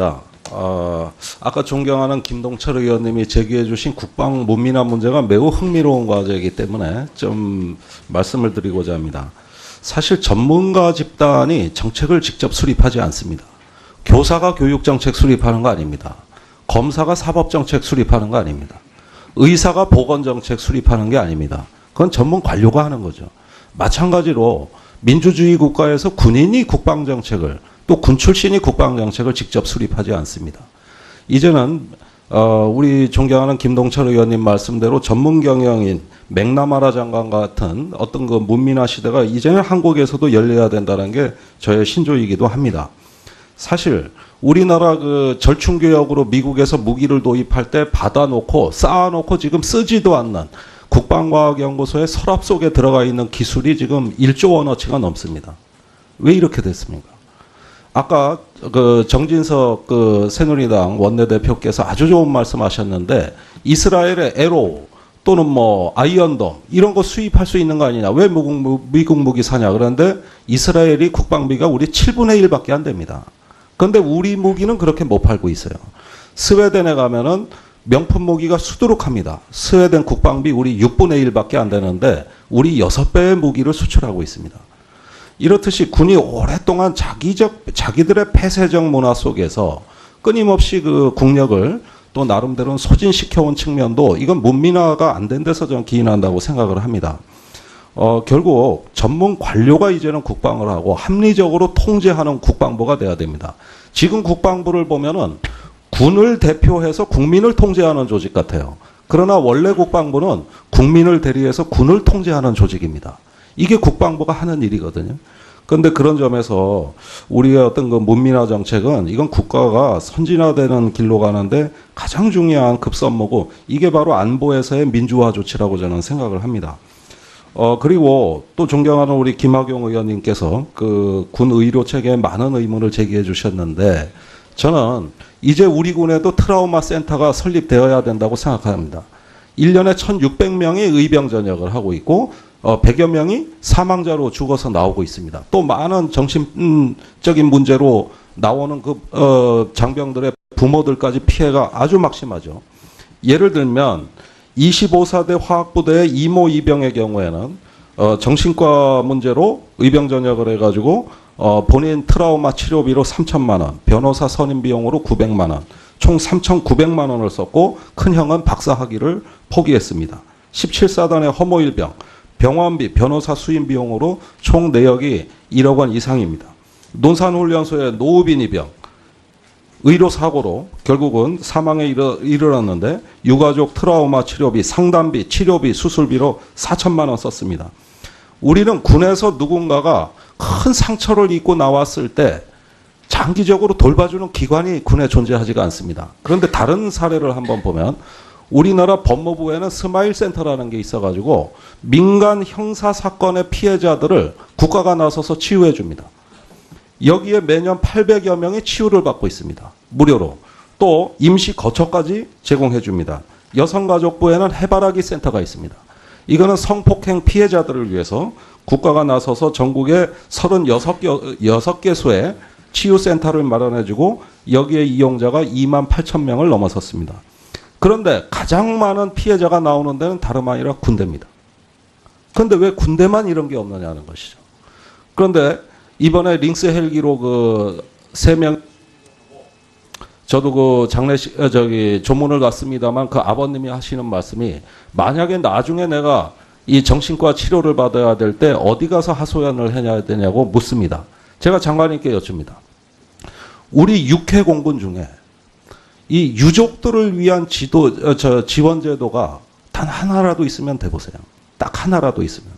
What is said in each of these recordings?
있습니다. 아까 존경하는 김동철 의원님이 제기해 주신 국방 문민화 문제가 매우 흥미로운 과제이기 때문에 좀 말씀을 드리고자 합니다. 사실 전문가 집단이 정책을 직접 수립하지 않습니다. 교사가 교육정책 수립하는 거 아닙니다. 검사가 사법정책 수립하는 거 아닙니다. 의사가 보건정책 수립하는 게 아닙니다. 그건 전문 관료가 하는 거죠. 마찬가지로 민주주의 국가에서 군인이 국방정책을 또 군 출신이 국방정책을 직접 수립하지 않습니다. 이제는 우리 존경하는 김동철 의원님 말씀대로 전문 경영인 맥나마라 장관 같은 어떤 그 문민화 시대가 이제는 한국에서도 열려야 된다는 게 저의 신조이기도 합니다. 사실 우리나라 그 절충교역으로 미국에서 무기를 도입할 때 받아놓고 쌓아놓고 지금 쓰지도 않는 국방과학연구소의 서랍 속에 들어가 있는 기술이 지금 1조 원어치가 넘습니다. 왜 이렇게 됐습니까? 아까 그 정진석 그 새누리당 원내대표께서 아주 좋은 말씀하셨는데 이스라엘의 에로 또는 뭐 아이언돔 이런 거 수입할 수 있는 거 아니냐? 왜 미국 무기 사냐? 그런데 이스라엘이 국방비가 우리 7분의 1밖에 안 됩니다. 그런데 우리 무기는 그렇게 못 팔고 있어요. 스웨덴에 가면은 명품 무기가 수두룩합니다. 스웨덴 국방비 우리 6분의 1밖에 안 되는데 우리 6배의 무기를 수출하고 있습니다. 이렇듯이 군이 오랫동안 자기들의 폐쇄적 문화 속에서 끊임없이 그 국력을 또 나름대로는 소진시켜온 측면도 이건 문민화가 안 된 데서 저는 기인한다고 생각을 합니다. 결국 전문 관료가 이제는 국방을 하고 합리적으로 통제하는 국방부가 돼야 됩니다. 지금 국방부를 보면은 군을 대표해서 국민을 통제하는 조직 같아요. 그러나 원래 국방부는 국민을 대리해서 군을 통제하는 조직입니다. 이게 국방부가 하는 일이거든요. 그런데 그런 점에서 우리의 어떤 그 문민화 정책은 이건 국가가 선진화되는 길로 가는데 가장 중요한 급선무고 이게 바로 안보에서의 민주화 조치라고 저는 생각을 합니다. 그리고 또 존경하는 우리 김학용 의원님께서 그 군 의료 체계에 많은 의문을 제기해 주셨는데 저는 이제 우리 군에도 트라우마 센터가 설립되어야 된다고 생각합니다. 1년에 1,600명이 의병 전역을 하고 있고 100여 명이 사망자로 죽어서 나오고 있습니다. 또 많은 정신적인 문제로 나오는 그 장병들의 부모들까지 피해가 아주 막심하죠. 예를 들면 25사대 화학부대의 이모 이병의 경우에는 정신과 문제로 의병 전역을 해가지고 본인 트라우마 치료비로 3천만 원, 변호사 선임 비용으로 900만 원, 총 3,900만 원을 썼고 큰형은 박사학위를 포기했습니다. 17사단의 허모일병, 병원비, 변호사 수임 비용으로 총 내역이 1억 원 이상입니다. 논산훈련소의 노우빈 이병, 의료사고로 결국은 사망에 이르렀는데 유가족 트라우마 치료비, 상담비, 치료비, 수술비로 4천만 원 썼습니다. 우리는 군에서 누군가가 큰 상처를 입고 나왔을 때 장기적으로 돌봐주는 기관이 군에 존재하지가 않습니다. 그런데 다른 사례를 한번 보면 우리나라 법무부에는 스마일 센터라는 게 있어가지고 민간 형사 사건의 피해자들을 국가가 나서서 치유해 줍니다. 여기에 매년 800여 명이 치유를 받고 있습니다. 무료로. 또 임시 거처까지 제공해 줍니다. 여성가족부에는 해바라기 센터가 있습니다. 이거는 성폭행 피해자들을 위해서 국가가 나서서 전국에 36개소의 치유센터를 마련해주고 여기에 이용자가 2만 8천 명을 넘어섰습니다. 그런데 가장 많은 피해자가 나오는 데는 다름 아니라 군대입니다. 그런데 왜 군대만 이런 게 없느냐는 것이죠. 그런데 이번에 링스 헬기로 그 3명 저도 그 장례식 조문을 갔습니다만 그 아버님이 하시는 말씀이 만약에 나중에 내가 이 정신과 치료를 받아야 될 때 어디 가서 하소연을 해야 되냐고 묻습니다. 제가 장관님께 여쭙니다. 우리 육해 공군 중에 이 유족들을 위한 지원 제도가 단 하나라도 있으면 대보세요. 딱 하나라도 있으면.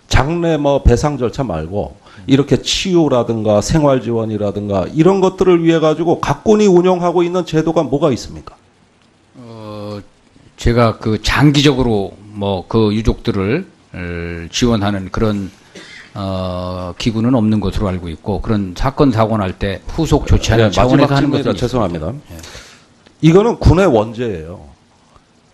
장례 뭐 배상 절차 말고 이렇게 치유라든가 생활 지원이라든가 이런 것들을 위해 가지고 각군이 운영하고 있는 제도가 뭐가 있습니까? 제가 그 장기적으로 뭐 그 유족들을 지원하는 그런 기구는 없는 것으로 알고 있고 그런 사건 사고 날 때 후속 조치하는 차원에서 하는 것은 죄송합니다. 예. 이거는 군의 원죄예요.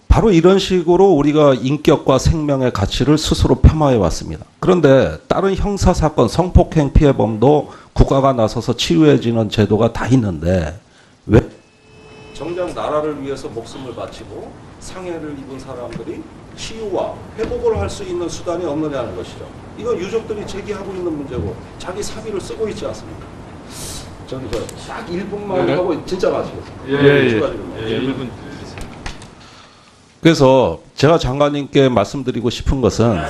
바로 이런 식으로 우리가 인격과 생명의 가치를 스스로 폄하해 왔습니다. 그런데 다른 형사사건, 성폭행 피해범도 국가가 나서서 치유해지는 제도가 다 있는데 왜 정작 나라를 위해서 목숨을 바치고 상해를 입은 사람들이 치유와 회복을 할 수 있는 수단이 없느냐는 것이죠. 이건 유족들이 제기하고 있는 문제고 자기 사비를 쓰고 있지 않습니까? 저기 딱 1분만 하고 진짜 마치겠습니다. 예, 1분. 그래서 제가 장관님께 말씀드리고 싶은 것은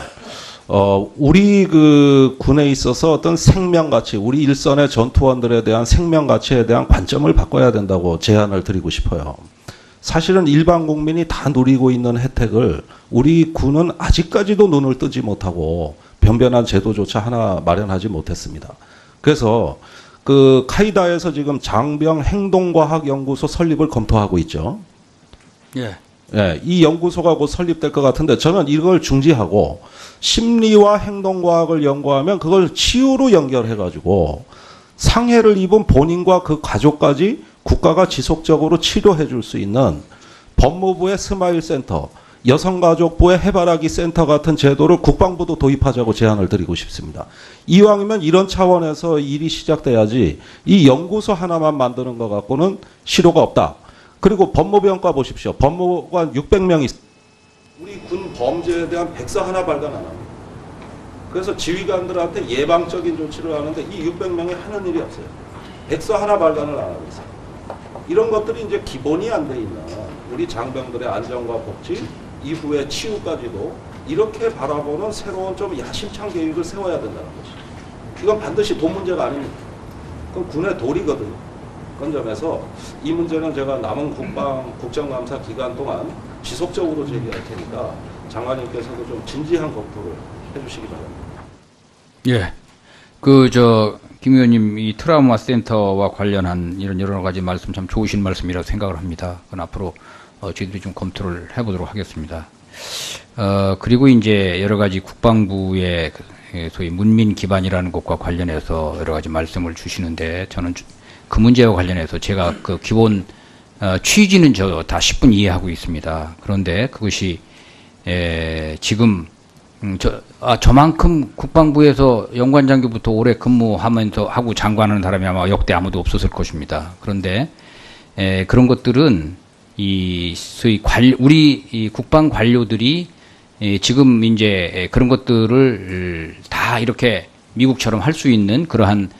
우리 그 군에 있어서 어떤 생명 가치, 우리 일선의 전투원들에 대한 생명 가치에 대한 관점을 바꿔야 된다고 제안을 드리고 싶어요. 사실은 일반 국민이 다 누리고 있는 혜택을 우리 군은 아직까지도 눈을 뜨지 못하고 변변한 제도조차 하나 마련하지 못했습니다. 그래서 그 카이다에서 지금 장병 행동과학연구소 설립을 검토하고 있죠. 예. 예, 이 연구소가 곧 설립될 것 같은데 저는 이걸 중지하고 심리와 행동과학을 연구하면 그걸 치유로 연결해가지고 상해를 입은 본인과 그 가족까지 국가가 지속적으로 치료해 줄 수 있는 법무부의 스마일 센터, 여성가족부의 해바라기 센터 같은 제도를 국방부도 도입하자고 제안을 드리고 싶습니다. 이왕이면 이런 차원에서 일이 시작돼야지 이 연구소 하나만 만드는 것 갖고는 실효가 없다. 그리고 법무병과 보십시오. 법무관 600명이 우리 군 범죄에 대한 백서 하나 발간 안 합니다. 그래서 지휘관들한테 예방적인 조치를 하는데 이 600명이 하는 일이 없어요. 백서 하나 발간을 안 하고 있어요. 이런 것들이 이제 기본이 안 돼 있는 우리 장병들의 안전과 복지, 이후의 치유까지도 이렇게 바라보는 새로운 좀 야심찬 계획을 세워야 된다는 것이죠. 이건 반드시 돈 문제가 아닙니다. 그건 군의 도리거든요. 그런 점에서 이 문제는 제가 남은 국정감사 기간 동안 지속적으로 제기할 테니까 장관님께서도 좀 진지한 검토를 해주시기 바랍니다. 예. 김 의원님 이 트라우마 센터와 관련한 이런 여러 가지 말씀 참 좋으신 말씀이라고 생각을 합니다. 그건 앞으로 저희들이 좀 검토를 해보도록 하겠습니다. 그리고 이제 여러 가지 국방부의 소위 문민 기반이라는 것과 관련해서 여러 가지 말씀을 주시는데 저는 그 문제와 관련해서 제가 그 기본 취지는 저 다 10분 이해하고 있습니다. 그런데 그것이 지금 저만큼 국방부에서 연관장교부터 오래 근무하면서 하고 장관하는 사람이 아마 역대 아무도 없었을 것입니다. 그런데 그런 것들은 소위 우리 이 국방 관료들이 지금 이제 그런 것들을 다 이렇게 미국처럼 할 수 있는 그러한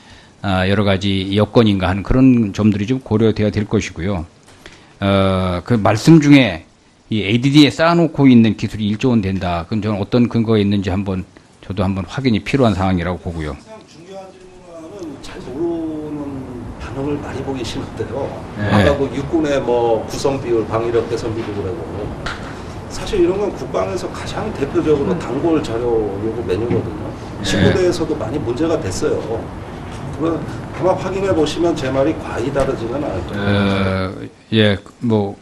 여러 가지 여건인가 하는 그런 점들이 좀 고려돼야 될 것이고요. 그 말씀 중에 이 ADD에 쌓아놓고 있는 기술이 1조 원 된다. 그건 저는 어떤 근거가 있는지 저도 한번 확인이 필요한 상황이라고 보고요. 가장 중요한 질문은 잘 모르는 반응을 많이 보기 싫은데요. 네. 아까 그 육군의 뭐 구성 비율, 방위력 개선 비율을 하고 사실 이런 건 국방에서 가장 대표적으로 단골 자료 요구 메뉴거든요. 신부대에서도 많이 문제가 됐어요. 그건 아마 확인해 보시면 제 말이 과히 다르지는 않을 거예요. 예, 뭐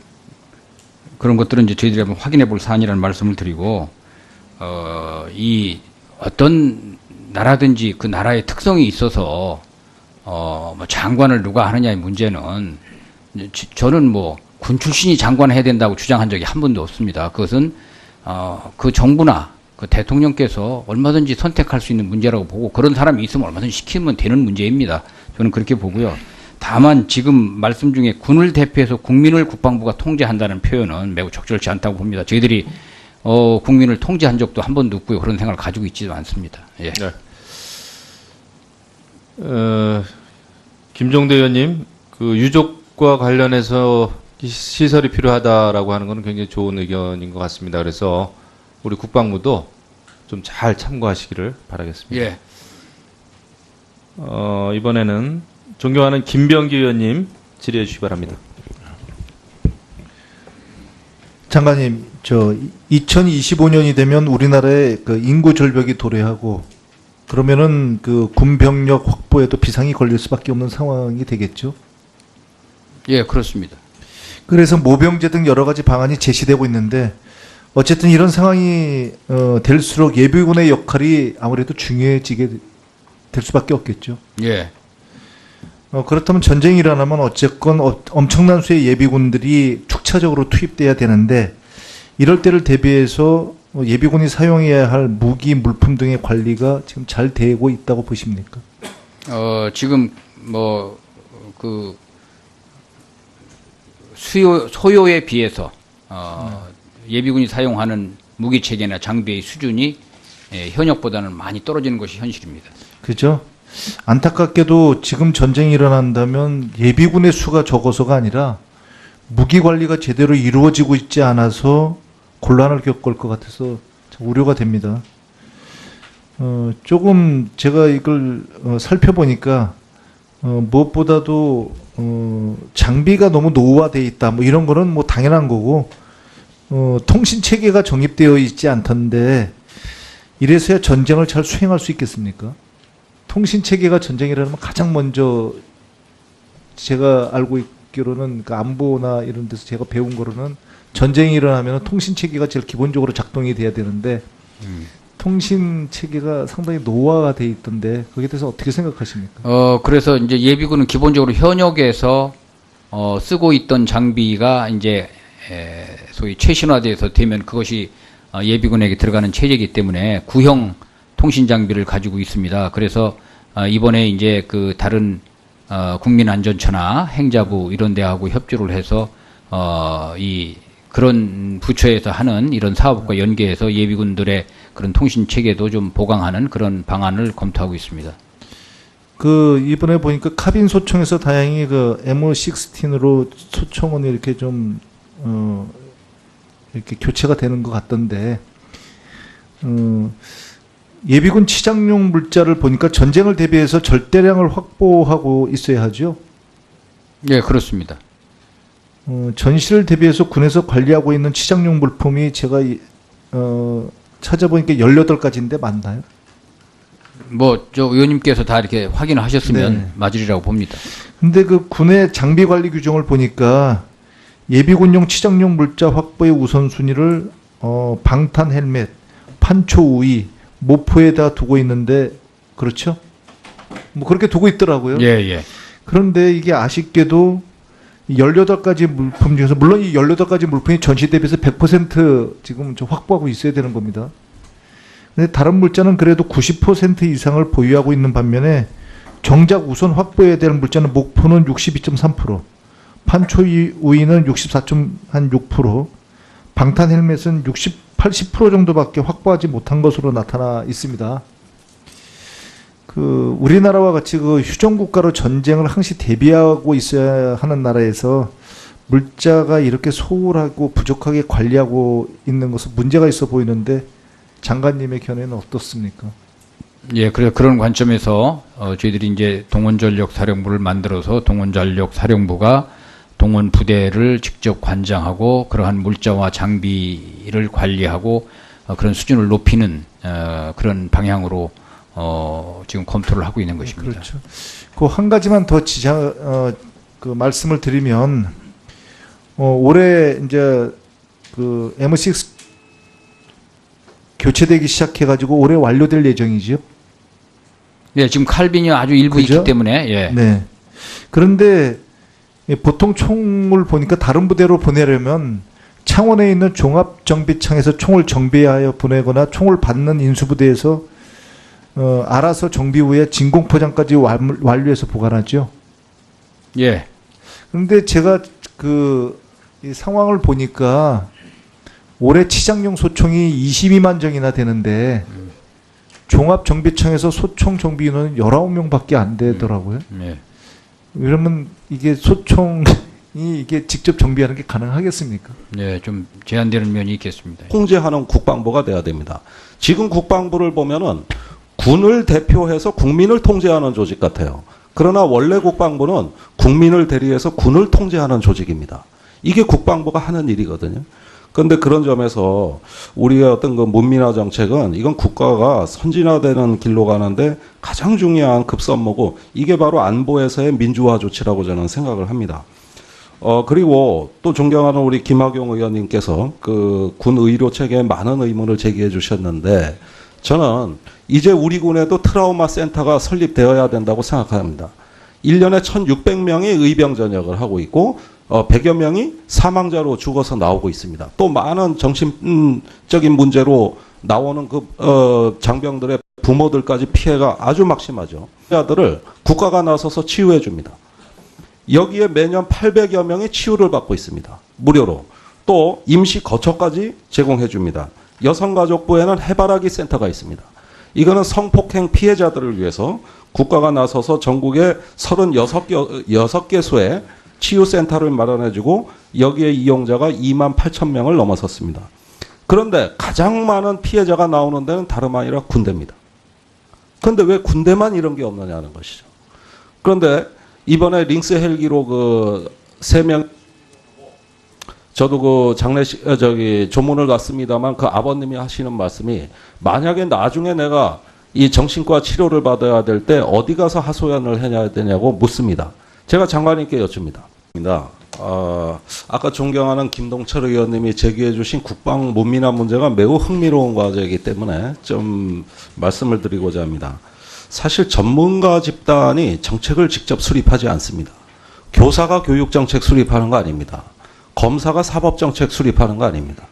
그런 것들은 이제 저희들이 한번 확인해 볼 사안이라는 말씀을 드리고 이 어떤 나라든지 그 나라의 특성이 있어서 뭐 장관을 누가 하느냐의 문제는 저는 뭐 군 출신이 장관 해야 된다고 주장한 적이 한 번도 없습니다. 그것은 그 정부나 그 대통령께서 얼마든지 선택할 수 있는 문제라고 보고 그런 사람이 있으면 얼마든지 시키면 되는 문제입니다. 저는 그렇게 보고요. 다만 지금 말씀 중에 군을 대표해서 국민을 국방부가 통제한다는 표현은 매우 적절치 않다고 봅니다. 저희들이 국민을 통제한 적도 한 번도 없고요. 그런 생각을 가지고 있지도 않습니다. 예. 네. 김종대 의원님, 그 유족과 관련해서 시설이 필요하다라고 하는 것은 굉장히 좋은 의견인 것 같습니다. 그래서 우리 국방부도 좀 잘 참고하시기를 바라겠습니다. 예. 이번에는 존경하는 김병기 의원님 질의해 주시기 바랍니다. 장관님, 2025년이 되면 우리나라의 그 인구 절벽이 도래하고 그러면은 그 군병력 확보에도 비상이 걸릴 수밖에 없는 상황이 되겠죠. 예, 그렇습니다. 그래서 모병제 등 여러 가지 방안이 제시되고 있는데 어쨌든 이런 상황이 될수록 예비군의 역할이 아무래도 중요해지게 될 수밖에 없겠죠. 예. 그렇다면 전쟁이 일어나면 어쨌건 엄청난 수의 예비군들이 축차적으로 투입돼야 되는데 이럴 때를 대비해서 예비군이 사용해야 할 무기, 물품 등의 관리가 지금 잘 되고 있다고 보십니까? 지금 뭐 그 소요에 비해서 예비군이 사용하는 무기 체계나 장비의 수준이 현역보다는 많이 떨어지는 것이 현실입니다. 그죠? 안타깝게도 지금 전쟁이 일어난다면 예비군의 수가 적어서가 아니라 무기 관리가 제대로 이루어지고 있지 않아서 곤란을 겪을 것 같아서 참 우려가 됩니다. 조금 제가 이걸 살펴보니까 무엇보다도 장비가 너무 노후화돼 있다. 뭐 이런 거는 뭐 당연한 거고 통신 체계가 정립되어 있지 않던데 이래서야 전쟁을 잘 수행할 수 있겠습니까? 통신 체계가 전쟁이라면 가장 먼저 제가 알고 있기로는 그 안보나 이런 데서 제가 배운 거로는 전쟁이 일어나면 통신 체계가 제일 기본적으로 작동이 돼야 되는데 통신 체계가 상당히 노화가 돼 있던데 거기에 대해서 어떻게 생각하십니까? 그래서 이제 예비군은 기본적으로 현역에서 쓰고 있던 장비가 이제 소위 최신화돼서 되면 그것이 예비군에게 들어가는 체제이기 때문에 구형 통신 장비를 가지고 있습니다. 그래서 이번에 이제 그 다른 국민안전처나 행자부 이런 데하고 협조를 해서 그런 부처에서 하는 이런 사업과 연계해서 예비군들의 그런 통신 체계도 좀 보강하는 그런 방안을 검토하고 있습니다. 그 이번에 보니까 카빈 소총에서 다행히 그 M16으로 소총은 이렇게 좀 이렇게 교체가 되는 것 같던데 예비군 치장용 물자를 보니까 전쟁을 대비해서 절대량을 확보하고 있어야 하죠. 예, 그렇습니다. 전시를 대비해서 군에서 관리하고 있는 치장용 물품이 제가 찾아보니까 18가지인데 맞나요? 뭐 저 의원님께서 다 이렇게 확인을 하셨으면 네. 맞으리라고 봅니다. 근데 그 군의 장비 관리 규정을 보니까 예비군용 치장용 물자 확보의 우선순위를 방탄 헬멧, 판초 우위, 모포에다 두고 있는데 그렇죠? 뭐 그렇게 두고 있더라고요. 예, 예. 그런데 이게 아쉽게도 18가지 물품 중에서 물론 이 18가지 물품이 전시 대비해서 100% 지금 좀 확보하고 있어야 되는 겁니다. 근데 다른 물자는 그래도 90% 이상을 보유하고 있는 반면에 정작 우선 확보해야 될 물자는 목포는 62.3%, 판초 우위는 64.6%, 방탄 헬멧은 80% 정도밖에 확보하지 못한 것으로 나타나 있습니다. 그 우리나라와 같이 그 휴전 국가로 전쟁을 항시 대비하고 있어야 하는 나라에서 물자가 이렇게 소홀하고 부족하게 관리하고 있는 것은 문제가 있어 보이는데 장관님의 견해는 어떻습니까? 예, 그래 그런 관점에서 저희들이 이제 동원전력 사령부를 만들어서 동원전력 사령부가 동원 부대를 직접 관장하고 그러한 물자와 장비를 관리하고 그런 수준을 높이는 그런 방향으로 지금 검토를 하고 있는 것입니다. 그렇죠. 그 한 가지만 더 그 말씀을 드리면 올해 이제 그 M6 교체되기 시작해가지고 올해 완료될 예정이지요. 네, 지금 칼빈이 아주 일부 그죠? 있기 때문에 예. 네. 그런데 보통 총을 보니까 다른 부대로 보내려면 창원에 있는 종합정비창에서 총을 정비하여 보내거나 총을 받는 인수부대에서 알아서 정비 후에 진공포장까지 완료해서 보관하죠. 예. 그런데 제가 이 상황을 보니까 올해 치장용 소총이 22만 정이나 되는데 종합정비청에서 소총 정비 인원은 19명밖에 안 되더라고요. 예. 이러면 이게 소총이 이게 직접 정비하는 게 가능하겠습니까? 네, 좀 제한되는 면이 있겠습니다. 통제하는 국방부가 돼야 됩니다. 지금 국방부를 보면은 군을 대표해서 국민을 통제하는 조직 같아요. 그러나 원래 국방부는 국민을 대리해서 군을 통제하는 조직입니다. 이게 국방부가 하는 일이거든요. 그런데 그런 점에서 우리의 어떤 그 문민화 정책은 이건 국가가 선진화되는 길로 가는데 가장 중요한 급선무고 이게 바로 안보에서의 민주화 조치라고 저는 생각을 합니다. 그리고 또 존경하는 우리 김학용 의원님께서 그 군 의료 체계에 많은 의문을 제기해 주셨는데 저는 이제 우리 군에도 트라우마 센터가 설립되어야 된다고 생각합니다. 1년에 1,600명이 의병 전역을 하고 있고 100여 명이 사망자로 죽어서 나오고 있습니다. 또 많은 정신적인 문제로 나오는 장병들의 부모들까지 피해가 아주 막심하죠. 피해자들을 국가가 나서서 치유해 줍니다. 여기에 매년 800여 명이 치유를 받고 있습니다. 무료로. 또 임시 거처까지 제공해 줍니다. 여성가족부에는 해바라기 센터가 있습니다. 이거는 성폭행 피해자들을 위해서 국가가 나서서 전국에 36개소의 치유센터를 마련해주고 여기에 이용자가 2만 8천 명을 넘어섰습니다. 그런데 가장 많은 피해자가 나오는 데는 다름 아니라 군대입니다. 그런데 왜 군대만 이런 게 없느냐는 것이죠. 그런데 이번에 링스 헬기로 3명, 저도 조문을 갔습니다만 그 아버님이 하시는 말씀이 만약에 나중에 내가 이 정신과 치료를 받아야 될 때 어디 가서 하소연을 해야 되냐고 묻습니다. 제가 장관님께 여쭙니다. 아까 존경하는 김동철 의원님이 제기해 주신 국방 문민화 문제가 매우 흥미로운 과제이기 때문에 좀 말씀을 드리고자 합니다. 사실 전문가 집단이 정책을 직접 수립하지 않습니다. 교사가 교육정책 수립하는 거 아닙니다. 검사가 사법정책 수립하는 거 아닙니다.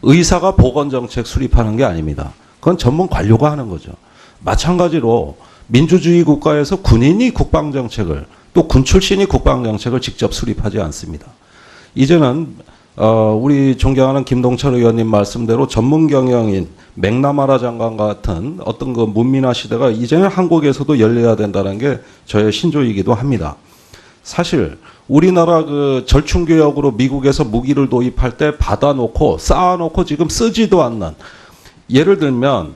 의사가 보건정책 수립하는 게 아닙니다. 그건 전문 관료가 하는 거죠. 마찬가지로 민주주의 국가에서 군인이 국방정책을 또 군 출신이 국방정책을 직접 수립하지 않습니다. 이제는 우리 존경하는 김동철 의원님 말씀대로 전문 경영인 맥나마라 장관 같은 어떤 문민화 시대가 이제는 한국에서도 열려야 된다는 게 저의 신조이기도 합니다. 사실 우리나라 절충교역으로 미국에서 무기를 도입할 때 받아놓고 쌓아놓고 지금 쓰지도 않는, 예를 들면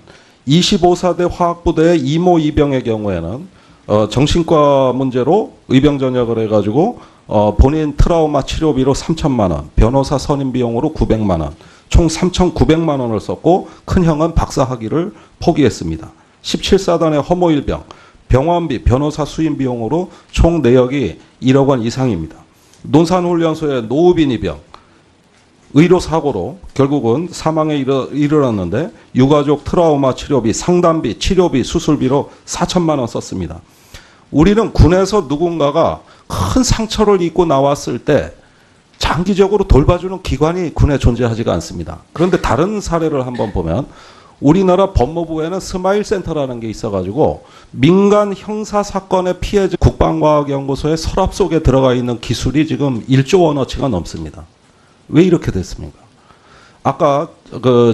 25사대 화학부대의 이모 이병의 경우에는 정신과 문제로 의병 전역을 해가지고 본인 트라우마 치료비로 3천만 원, 변호사 선임 비용으로 900만 원, 총 3,900만 원을 썼고 큰형은 박사학위를 포기했습니다. 17사단의 허모일병, 병원비, 변호사 수임 비용으로 총 내역이 1억 원 이상입니다. 논산훈련소의 노우빈 이병, 의료사고로 결국은 사망에 이르렀는데 유가족 트라우마 치료비, 상담비, 치료비, 수술비로 4천만 원 썼습니다. 우리는 군에서 누군가가 큰 상처를 입고 나왔을 때 장기적으로 돌봐주는 기관이 군에 존재하지가 않습니다. 그런데 다른 사례를 한번 보면 우리나라 법무부에는 스마일 센터라는 게 있어가지고 민간 형사 사건의 피해자 국방과학연구소의 서랍 속에 들어가 있는 기술이 지금 1조 원어치가 넘습니다. 왜 이렇게 됐습니까? 아까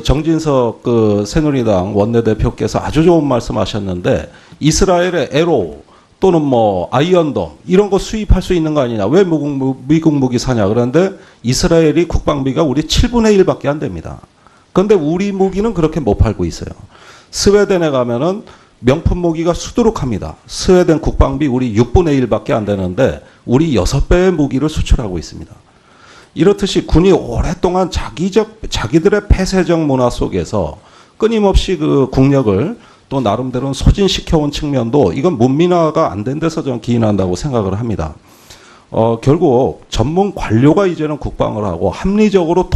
정진석 새누리당 원내대표께서 아주 좋은 말씀하셨는데 이스라엘의 에로 또는 아이언돔 이런 거 수입할 수 있는 거 아니냐? 왜 미국 무기 사냐? 그런데 이스라엘이 국방비가 우리 7분의 1밖에 안 됩니다. 그런데 우리 무기는 그렇게 못 팔고 있어요. 스웨덴에 가면은 명품 무기가 수두룩합니다. 스웨덴 국방비 우리 6분의 1밖에 안 되는데 우리 6배의 무기를 수출하고 있습니다. 이렇듯이 군이 오랫동안 자기들의 폐쇄적 문화 속에서 끊임없이 국력을 또 나름대로는 소진시켜온 측면도 이건 문민화가 안 된 데서 저는 기인한다고 생각을 합니다. 결국 전문 관료가 이제는 국방을 하고 합리적으로